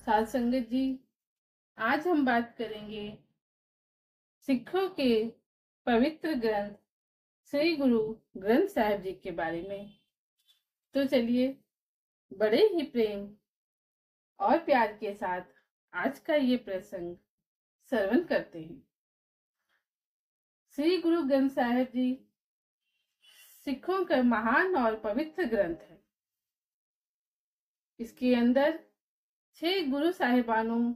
साध संगत जी, आज हम बात करेंगे सिखों के पवित्र ग्रंथ श्री गुरु ग्रंथ साहिब जी के बारे में। तो चलिए बड़े ही प्रेम और प्यार के साथ आज का ये प्रसंग श्रवण करते हैं। श्री गुरु ग्रंथ साहिब जी सिखों का महान और पवित्र ग्रंथ है। इसके अंदर 6 गुरु साहिबानों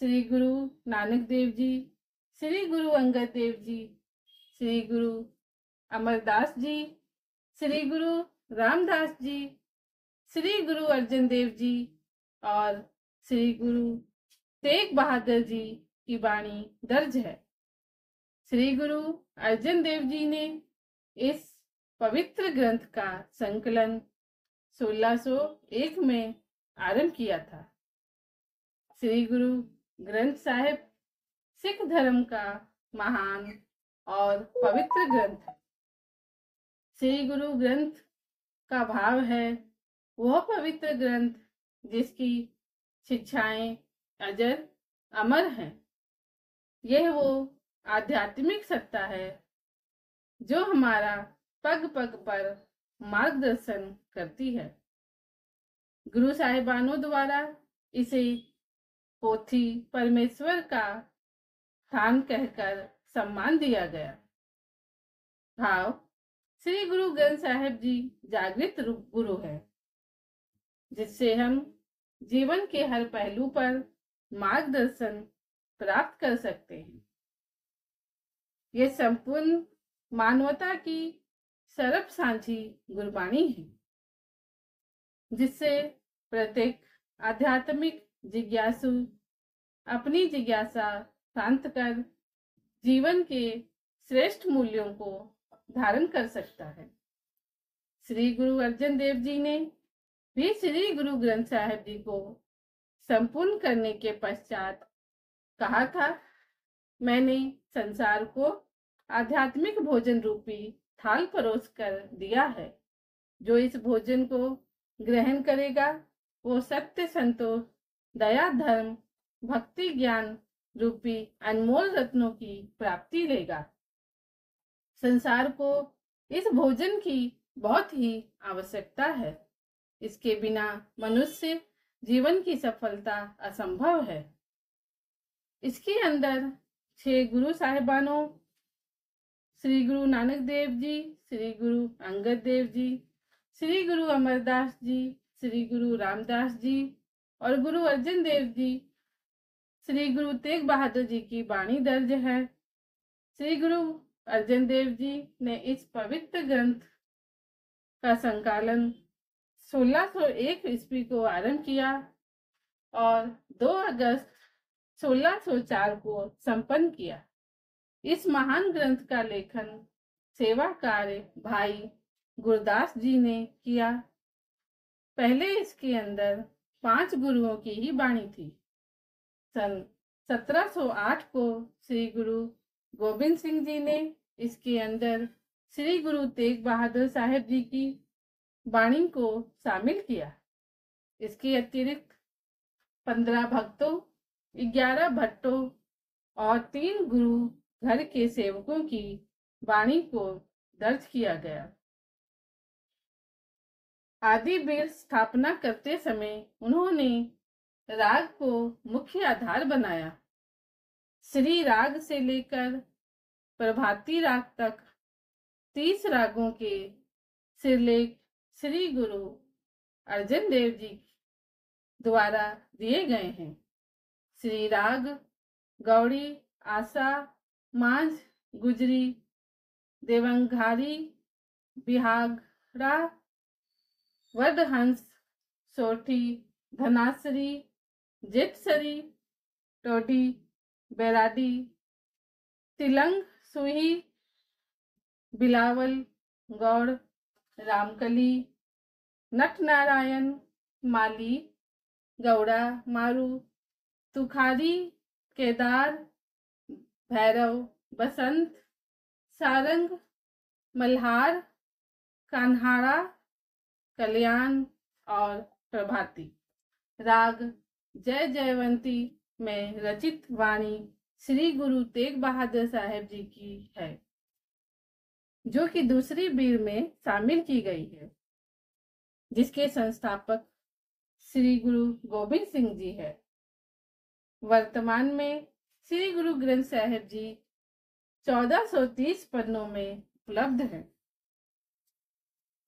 श्री गुरु नानक देव जी, श्री गुरु अंगद देव जी, श्री गुरु अमरदास जी, श्री गुरु रामदास जी, श्री गुरु अर्जन देव जी और श्री गुरु तेग बहादुर जी की वाणी दर्ज है। श्री गुरु अर्जन देव जी ने इस पवित्र ग्रंथ का संकलन 1601 में आरंभ किया था। श्री गुरु ग्रंथ साहिब सिख धर्म का महान और पवित्र ग्रंथ है। श्री गुरु ग्रंथ का भाव है वह पवित्र ग्रंथ जिसकी शिक्षाएं अजर अमर हैं। यह वो आध्यात्मिक सत्ता है जो हमारा पग पग पर मार्गदर्शन करती है। गुरु साहिबानों द्वारा इसे पोथी परमेश्वर का स्थान कहकर सम्मान दिया गया। भाव, श्री गुरु ग्रंथ साहिब जी जागृत गुरु है जिससे हम जीवन के हर पहलू पर मार्गदर्शन प्राप्त कर सकते हैं। ये संपूर्ण मानवता की सर्व साझी गुरबाणी है जिससे प्रत्येक आध्यात्मिक जिज्ञासु अपनी जिज्ञासा शांत कर जीवन के श्रेष्ठ मूल्यों को धारण कर सकता है। श्री गुरु अर्जन देव जी ने भी श्री गुरु ग्रंथ साहिब जी को संपूर्ण करने के पश्चात कहा था, मैंने संसार को आध्यात्मिक भोजन रूपी थाल परोस कर दिया है। जो इस भोजन को ग्रहण करेगा वो सत्य, संतोष, दया, धर्म, भक्ति, ज्ञान रूपी अनमोल रत्नों की प्राप्ति लेगा। संसार को इस भोजन की बहुत ही आवश्यकता है। इसके बिना मनुष्य जीवन की सफलता असंभव है। इसके अंदर 6 गुरु साहिबानों श्री गुरु नानक देव जी, श्री गुरु अंगद देव जी, श्री गुरु अमरदास जी, श्री गुरु रामदास जी और गुरु अर्जन देव जी, श्री गुरु तेग बहादुर जी की वाणी दर्ज है। श्री गुरु अर्जन देव जी ने इस पवित्र ग्रंथ का संकलन 1601 ईस्वी को आरंभ किया और 2 अगस्त 1604 को संपन्न किया। इस महान ग्रंथ का लेखन सेवा कार्य भाई गुरदास जी ने किया। पहले इसके अंदर 5 गुरुओं की ही वाणी थी। सन 1708 को श्री गुरु गोबिंद सिंह जी ने इसके अंदर श्री गुरु तेग बहादुर साहिब जी की वाणी को शामिल किया। इसके अतिरिक्त 15 भक्तों, 11 भट्टों और 3 गुरु घर के सेवकों की वाणी को दर्ज किया गया। आदि बीर स्थापना करते समय उन्होंने राग को मुख्य आधार बनाया। श्री राग से लेकर प्रभाती राग तक 30 रागों के सिरलेख श्री गुरु अर्जन देव जी द्वारा दिए गए हैं। श्री राग गौड़ी, आसा, मांझ, गुजरी, देवंघारी, बिहागड़ा, वडहंस, सोठी, धनासरी, जेठसरी, टोडी, बैराडी, तिलंग, सुही, बिलावल, गौड़, रामकली, नटनारायण, माली, गौड़ा, मारू, तुखारी, केदार, भैरव, बसंत, सारंग, मल्हार, कान्हाड़ा, कल्याण और प्रभाती। राग जय जयवंती में रचित वाणी श्री गुरु तेग बहादुर साहेब जी की है, जो कि दूसरी बीड़ में शामिल की गई है, जिसके संस्थापक श्री गुरु गोबिंद सिंह जी है। वर्तमान में श्री गुरु ग्रंथ साहिब जी 1430 पन्नों में उपलब्ध है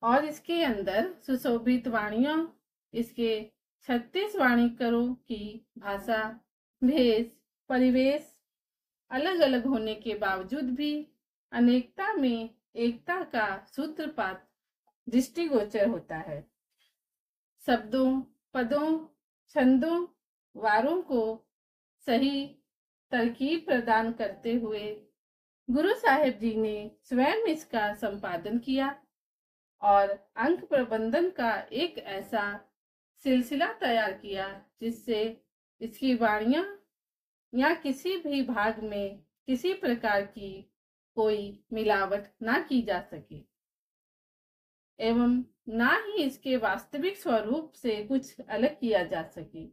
और इसके अंदर सुशोभित वाणियों, इसके 36 वाणिकरों की भाषा, भेष, परिवेश अलग अलग होने के बावजूद भी अनेकता में एकता का सूत्रपात दृष्टिगोचर होता है। शब्दों, पदों, छंदों, वारों को सही तरकीब प्रदान करते हुए गुरु साहिब जी ने स्वयं इसका संपादन किया और अंक प्रबंधन का एक ऐसा सिलसिला तैयार किया जिससे इसकी वाणियां या किसी भी भाग में किसी प्रकार की कोई मिलावट ना की जा सके एवं ना ही इसके वास्तविक स्वरूप से कुछ अलग किया जा सके।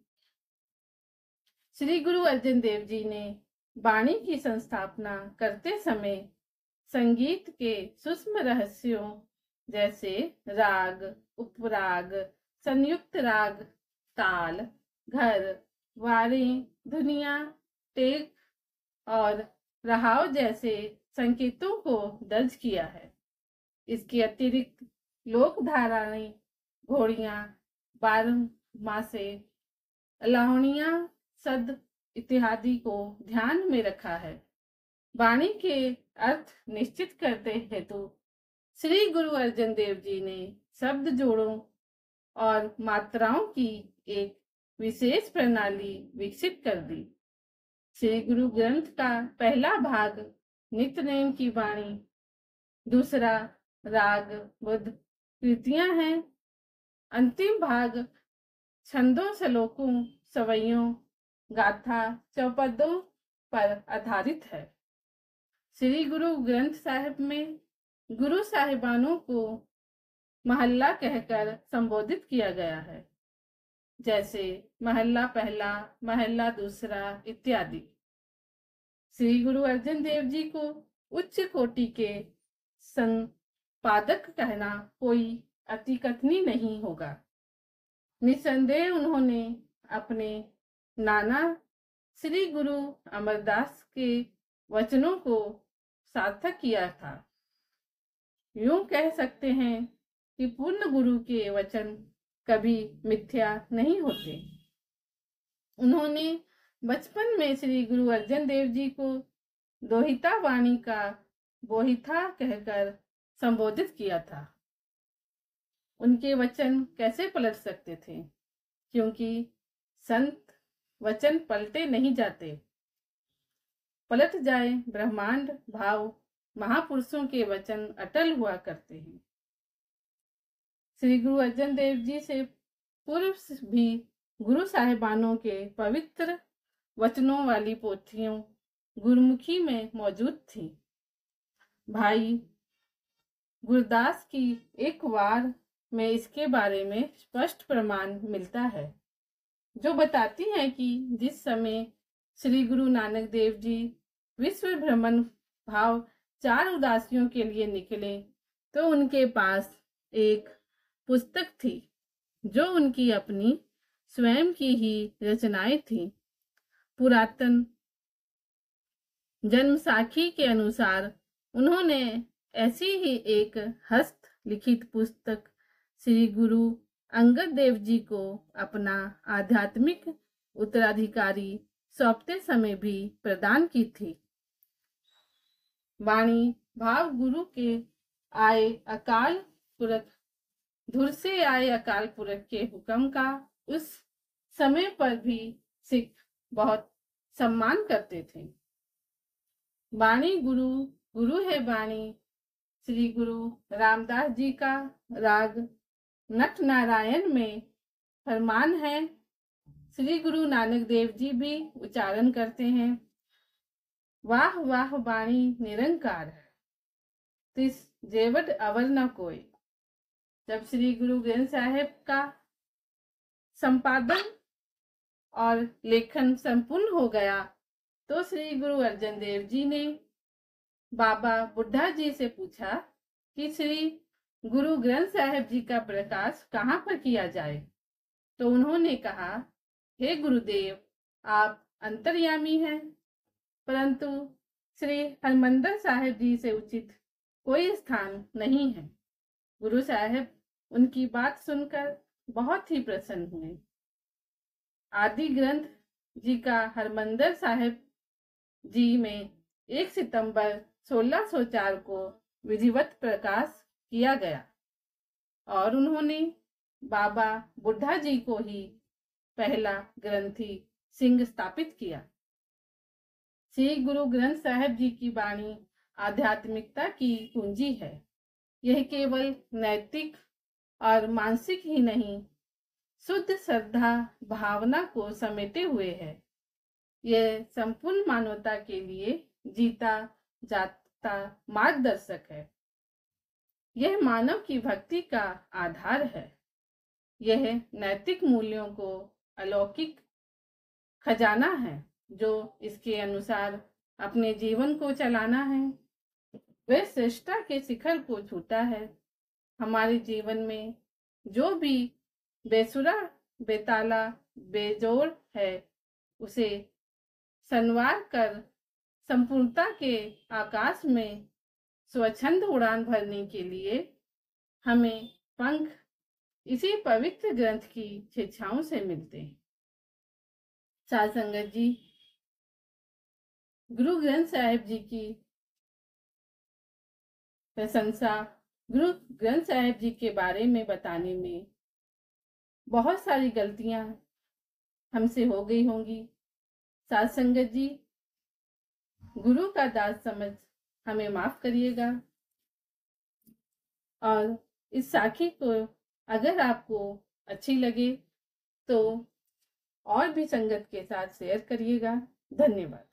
श्री गुरु अर्जन देव जी ने वाणी की संस्थापना करते समय संगीत के सूक्ष्म रहस्यों जैसे राग, उपराग, संयुक्त राग, ताल, घर, वारें, धुनिया, टेक और रहाव जैसे संकेतों को दर्ज किया है। इसके अतिरिक्त लोक धाराएं, घोड़ियां, बारहमासे, अलावणियां, सद इत्यादि को ध्यान में रखा है। वाणी के अर्थ निश्चित करते हेतु श्री गुरु अर्जन देव जी ने शब्द जोड़ों और मात्राओं की एक विशेष प्रणाली विकसित कर दी। श्री गुरु ग्रंथ का पहला भाग नित्यनेम की वाणी, दूसरा राग बुद्ध कृतियां हैं, अंतिम भाग छंदों, श्लोकों, सवैयों, गाथा, चौपदों पर आधारित है। श्री गुरु ग्रंथ साहिब में गुरु साहिबानों को महल्ला कहकर संबोधित किया गया है, जैसे महल्ला पहला, महल्ला दूसरा इत्यादि। श्री गुरु अर्जन देव जी को उच्च कोटि के संपादक कहना कोई अतिकथनी नहीं होगा। निसंदेह उन्होंने अपने नाना श्री गुरु अमरदास के वचनों को सार्थक किया था। यूं कह सकते हैं कि पूर्ण गुरु के वचन कभी मिथ्या नहीं होते। उन्होंने बचपन में श्री गुरु अर्जन देव जी को दोहिता वाणी का बोहिथा कहकर संबोधित किया था। उनके वचन कैसे पलट सकते थे, क्योंकि संत वचन पलटे नहीं जाते। पलट जाए ब्रह्मांड भाव महापुरुषों के वचन अटल हुआ करते हैं। श्री गुरु अर्जन देव जी से पूर्व भी गुरु साहिबानों के पवित्र वचनों वाली पोथियों गुरुमुखी में मौजूद थी। भाई गुरदास की एक वार में इसके बारे में स्पष्ट प्रमाण मिलता है, जो बताती है कि जिस समय श्री गुरु नानक देव जी विश्व भ्रमण भाव 4 उदासियों के लिए निकले तो उनके पास एक पुस्तक थी जो उनकी अपनी स्वयं की ही रचनाएं थी। पुरातन जन्म साखी के अनुसार उन्होंने ऐसी ही एक हस्त लिखित पुस्तक श्री गुरु अंगद देव जी को अपना आध्यात्मिक उत्तराधिकारी सौंपते समय भी प्रदान की थी। वाणी भाव गुरु के आए अकाल पुरख, धुर से आए अकाल पुरख के हुक्म का उस समय पर भी सिख बहुत सम्मान करते थे। वाणी गुरु, गुरु है वाणी श्री गुरु रामदास जी का राग नट नारायण में फरमान है। श्री गुरु नानक देव जी भी उच्चारण करते हैं, वाह वाह वाणी निरंकार है, तिस जेवट अवर न कोई। जब श्री गुरु ग्रंथ साहिब का संपादन और लेखन संपूर्ण हो गया तो श्री गुरु अर्जन देव जी ने बाबा बुड्ढा जी से पूछा कि श्री गुरु ग्रंथ साहिब जी का प्रकाश कहाँ पर किया जाए। तो उन्होंने कहा, हे गुरुदेव, आप अंतर्यामी हैं, परंतु श्री हरमंदिर साहिब जी से उचित कोई स्थान नहीं है। गुरु साहिब उनकी बात सुनकर बहुत ही प्रसन्न हुए। आदि ग्रंथ जी का हरमंदिर साहिब जी में 1 सितंबर 1604 को विधिवत प्रकाश किया गया और उन्होंने बाबा बुड्ढा जी को ही पहला ग्रंथी सिंह स्थापित किया। श्री गुरु ग्रंथ साहिब जी की वाणी आध्यात्मिकता की कुंजी है। यह केवल नैतिक और मानसिक ही नहीं, शुद्ध श्रद्धा भावना को समेटे हुए है। यह संपूर्ण मानवता के लिए जीता जाता मार्गदर्शक है। यह मानव की भक्ति का आधार है। यह नैतिक मूल्यों को अलौकिक खजाना है जो इसके अनुसार अपने जीवन को चलाना है। वह श्रेष्ठता के शिखर को छूता है। हमारे जीवन में जो भी बेसुरा, बेताला, बेजोड़ है, उसे संवार कर संपूर्णता के आकाश में स्वच्छंद उड़ान भरने के लिए हमें पंख इसी पवित्र ग्रंथ की शिक्षाओं से मिलते हैं। साध संगत जी, गुरु ग्रंथ साहिब जी की प्रशंसा, गुरु ग्रंथ साहिब जी के बारे में बताने में बहुत सारी गलतियां हमसे हो गई होंगी। साध संगत जी, गुरु का दास समझ हमें माफ करिएगा और इस साखी को अगर आपको अच्छी लगे तो और भी संगत के साथ शेयर करिएगा। धन्यवाद।